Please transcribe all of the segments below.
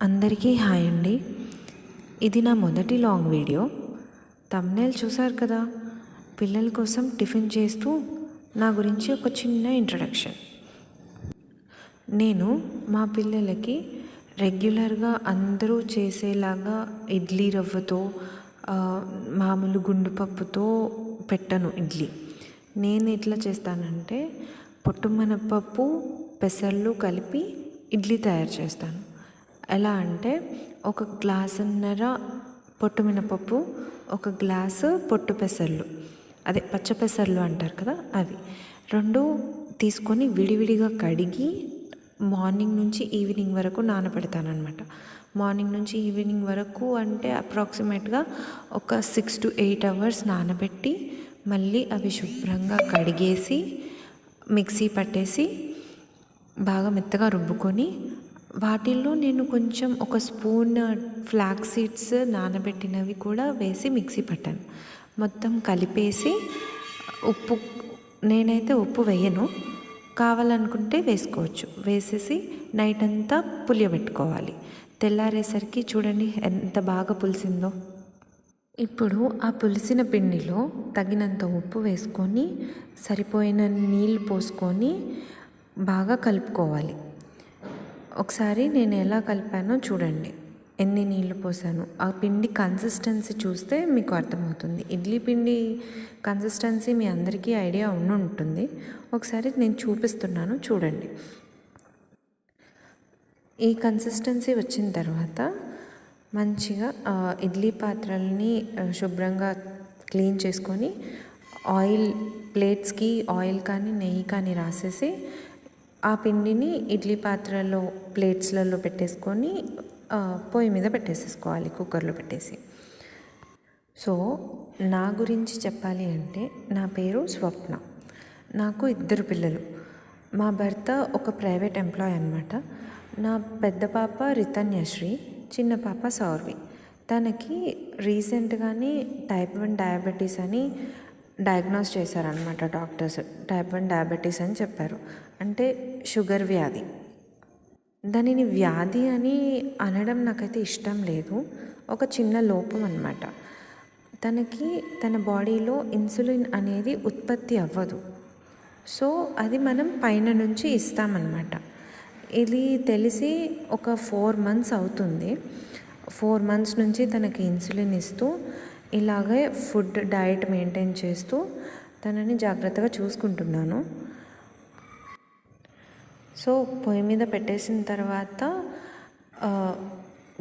అందరికీ హాయ్ అండి. ఇది నా మొదటి లాంగ్ వీడియో. థంబ్నెయిల్ చూశారు కదా. పిల్లల కోసం టిఫిన్ చేస్తూ నా గురించి ఒక చిన్న ఇంట్రడక్షన్. నేను మా పిల్లలకి రెగ్యులర్గా అందరూ చేసేలాగా ఇడ్లీ రవ్వతో మామూలు గుండు పప్పుతో పెట్టను ఇడ్లీ. నేను ఎట్లా చేస్తానంటే పొట్టుమినపప్పు పెసర్లు కలిపి ఇడ్లీ తయారు చేస్తాను. ఎలా అంటే ఒక గ్లాసున్నర పొట్టుమినపప్పు, ఒక గ్లాసు పొట్టు పెసర్లు, అదే పచ్చ పెసర్లు అంటారు కదా, అవి రెండు తీసుకొని విడివిడిగా కడిగి మార్నింగ్ నుంచి ఈవినింగ్ వరకు నానబెడతాను అనమాట. మార్నింగ్ నుంచి ఈవినింగ్ వరకు అంటే అప్రాక్సిమేట్గా ఒక 6 to 8 hours నానబెట్టి మళ్ళీ అవి శుభ్రంగా కడిగేసి మిక్సీ పట్టేసి బాగా మెత్తగా రుబ్బుకొని వాటిల్లో నేను కొంచెం ఒక స్పూన్ ఫ్లాక్స్ సీడ్స్ నానబెట్టినవి కూడా వేసి మిక్సీ పట్టాను. మొత్తం కలిపేసి ఉప్పు, నేనైతే ఉప్పు వేయను, కావాలనుకుంటే వేసుకోవచ్చు. వేసేసి నైట్ అంతా పులియబెట్టుకోవాలి. తెల్లారేసరికి చూడండి ఎంత బాగా పులిసిందో. ఇప్పుడు ఆ పులిసిన పిండిలో తగినంత ఉప్పు వేసుకొని సరిపోయిన నీళ్ళు పోసుకొని బాగా కలుపుకోవాలి. ఒకసారి నేను ఎలా కలిపానో చూడండి, ఎన్ని నీళ్ళు పోసాను. ఆ పిండి కన్సిస్టెన్సీ చూస్తే మీకు అర్థమవుతుంది. ఇడ్లీ పిండి కన్సిస్టెన్సీ మీ అందరికీ ఐడియా ఉంటుంది. ఒకసారి నేను చూపిస్తున్నాను చూడండి. ఈ కన్సిస్టెన్సీ వచ్చిన తర్వాత మంచిగా ఇడ్లీ పాత్రల్ని శుభ్రంగా క్లీన్ చేసుకొని ఆయిల్ ప్లేట్స్కి ఆయిల్ కానీ నెయ్యి కానీ రాసేసి ఆ పిండిని ఇడ్లీ పాత్రలో ప్లేట్స్లలో పెట్టేసుకొని పొయ్యి మీద పెట్టేసేసుకోవాలి, కుక్కర్లో పెట్టేసి. సో నా గురించి చెప్పాలి అంటే నా పేరు స్వప్న. నాకు 2 పిల్లలు. మా భర్త ఒక ప్రైవేట్ ఎంప్లాయ్ అనమాట. నా పెద్ద పాప రితన్యశ్రీ, చిన్న పాప సౌర్వి. తనకి రీసెంట్గానే టైప్ 1 డయాబెటీస్ అని డయాగ్నోస్ చేశారనమాట డాక్టర్స్. టైప్ 1 డయాబెటీస్ అని చెప్పారు. అంటే షుగర్ వ్యాధి. దానిని వ్యాధి అని అనడం నాకైతే ఇష్టం లేదు, ఒక చిన్న లోపం అన్నమాట. తనకి తన బాడీలో ఇన్సులిన్ అనేది ఉత్పత్తి అవ్వదు. సో అది మనం పైన నుంచి ఇస్తామన్నమాట. ఇది తెలిసి ఒక 4 months అవుతుంది. 4 months నుంచి తనకి ఇన్సులిన్ ఇస్తూ ఇలాగే ఫుడ్ డైట్ మెయింటైన్ చేస్తూ తనని జాగ్రత్తగా చూసుకుంటున్నాను. సో పొయ్యి మీద పెట్టేసిన తర్వాత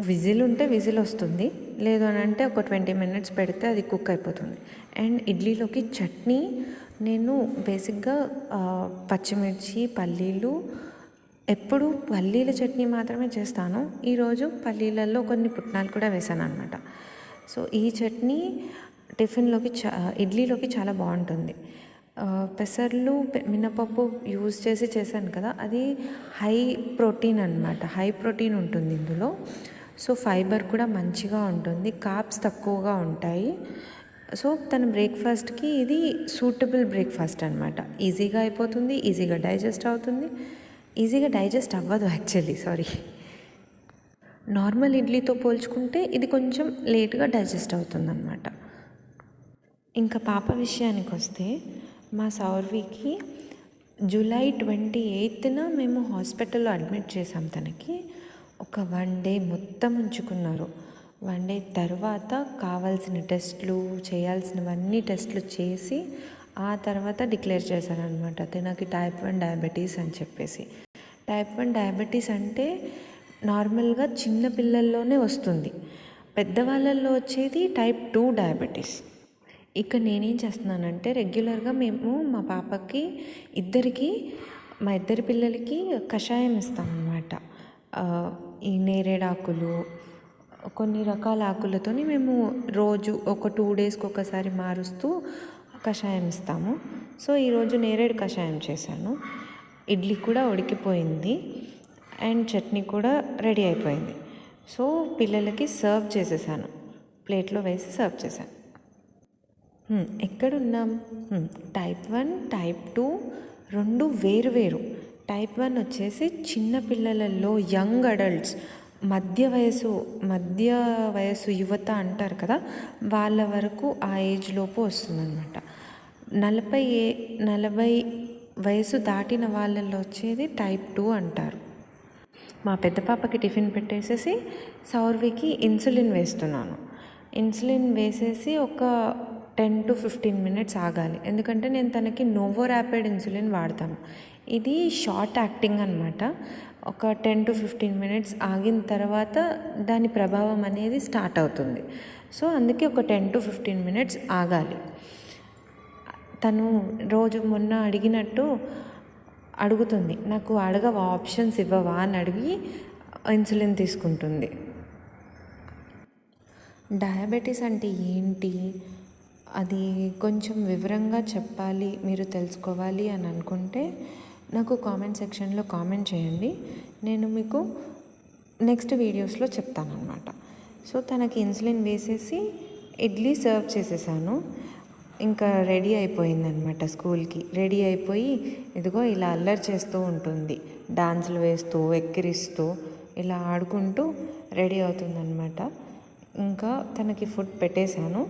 విజిల్ ఉంటే విజిల్ వస్తుంది, లేదు అని అంటే ఒక 20 minutes పెడితే అది కుక్ అయిపోతుంది. అండ్ ఇడ్లీలోకి చట్నీ నేను బేసిక్గా పచ్చిమిర్చి, పల్లీలు, ఎప్పుడు పల్లీల చట్నీ మాత్రమే చేస్తాను. ఈరోజు పల్లీలలో కొన్ని పుట్నాలు కూడా వేసాను అనమాట. సో ఈ చట్నీ టిఫిన్లోకి ఇడ్లీలోకి చాలా బాగుంటుంది. పెసర్లు మినపప్పు యూజ్ చేసి చేశాను కదా, అది హై ప్రోటీన్ అనమాట. హై ప్రోటీన్ ఉంటుంది ఇందులో. సో ఫైబర్ కూడా మంచిగా ఉంటుంది, కార్బ్స్ తక్కువగా ఉంటాయి. సో తన బ్రేక్ఫాస్ట్కి ఇది సూటబుల్ బ్రేక్ఫాస్ట్ అనమాట. ఈజీగా అయిపోతుంది, ఈజీగా డైజెస్ట్ అవుతుంది. ఈజీగా డైజెస్ట్ అవ్వదు యాక్చువల్లీ, సారీ. నార్మల్ ఇడ్లీతో పోల్చుకుంటే ఇది కొంచెం లేట్గా డైజెస్ట్ అవుతుంది అనమాట. ఇంకా పాప విషయానికి వస్తే మా సౌర్వికి July 28th మేము హాస్పిటల్లో అడ్మిట్ చేసాం. తనకి ఒక 1 day మొత్తం ఉంచుకున్నారు. 1 day తర్వాత కావాల్సిన టెస్ట్లు, చేయాల్సినవన్నీ టెస్ట్లు చేసి ఆ తర్వాత డిక్లేర్ చేశారనమాట తనకి టైప్ 1 డయాబెటీస్ అని చెప్పేసి. టైప్ 1 డయాబెటీస్ అంటే నార్మల్గా చిన్న పిల్లల్లోనే వస్తుంది, పెద్దవాళ్ళల్లో వచ్చేది టైప్ 2 డయాబెటీస్. ఇక నేనేం చేస్తున్నానంటే రెగ్యులర్గా మేము మా పాపకి మా ఇద్దరి పిల్లలకి కషాయం ఇస్తామన్నమాట. ఈ నేరేడాకులు, కొన్ని రకాల ఆకులతో మేము రోజు ఒక 2 daysకి ఒకసారి మారుస్తూ కషాయం ఇస్తాము. సో ఈరోజు నేరేడు కషాయం చేశాను. ఇడ్లీ కూడా ఉడికిపోయింది అండ్ చట్నీ కూడా రెడీ అయిపోయింది. సో పిల్లలకి సర్వ్ చేసేసాను, ప్లేట్లో వేసి సర్వ్ చేశాను. ఎక్కడున్నాం? టైప్ 1, టైప్ 2 రెండు వేరు. టైప్ 1 వచ్చేసి చిన్న పిల్లలలో, యంగ్ అడల్ట్స్ మధ్య వయసు యువత అంటారు కదా, వాళ్ళ వరకు ఆ ఏజ్ లోపు వస్తుందన్నమాట. 40 వయసు దాటిన వాళ్ళల్లో వచ్చేది టైప్ 2 అంటారు. మా పెద్ద పాపకి టిఫిన్ పెట్టేసేసి సౌర్వికి ఇన్సులిన్ వేస్తున్నాను. ఇన్సులిన్ వేసేసి ఒక 10 to 15 మినిట్స్ ఆగాలి, ఎందుకంటే నేను తనకి నోవో ర్యాపిడ్ ఇన్సులిన్ వాడతాను. ఇది షార్ట్ యాక్టింగ్ అనమాట. ఒక 10 to 15 మినిట్స్ ఆగిన తర్వాత దాని ప్రభావం అనేది స్టార్ట్ అవుతుంది. సో అందుకే ఒక 10 to 15 మినిట్స్ ఆగాలి. తను రోజు మొన్న అడిగినట్టు అడుగుతుంది, నాకు అడగవా, ఆప్షన్స్ ఇవ్వవా అని అడిగి ఇన్సులిన్ తీసుకుంటుంది. డయాబెటీస్ అంటే ఏంటి, అది కొంచెం వివరంగా చెప్పాలి, మీరు తెలుసుకోవాలి అని అనుకుంటే నాకు కామెంట్ సెక్షన్లో కామెంట్ చేయండి. నేను మీకు నెక్స్ట్ వీడియోస్లో చెప్తానన్నమాట. సో తనకి ఇన్సులిన్ వేసేసి ఇడ్లీ సర్వ్ చేసేసాను. ఇంకా రెడీ అయిపోయిందనమాట. స్కూల్కి రెడీ అయిపోయి ఇదిగో ఇలా అల్లరి చేస్తూ ఉంటుంది, డాన్సులు వేస్తూ ఎక్కిరిస్తూ ఇలా ఆడుకుంటూ రెడీ అవుతుందన్నమాట. ఇంకా తనకి ఫుడ్ పెట్టేశాను.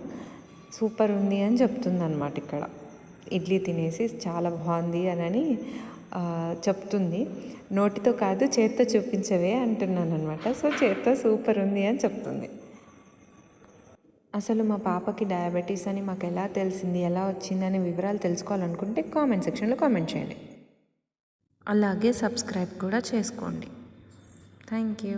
సూపర్ ఉంది అని చెప్తుందన్నమాట. ఇక్కడ ఇడ్లీ తినేసి చాలా బాగుంది అని చెప్తుంది. నోటితో కాదు, చేత్తో చూపించవే అంటున్నాను అనమాట. సో చేత్తో సూపర్ ఉంది అని చెప్తుంది. అసలు మా పాపకి డయాబెటీస్ అని మాకు ఎలా తెలిసింది, ఎలా వచ్చింది అనే వివరాలు తెలుసుకోవాలనుకుంటే కామెంట్ సెక్షన్లో కామెంట్ చేయండి. అలాగే సబ్స్క్రైబ్ కూడా చేసుకోండి. Thank you.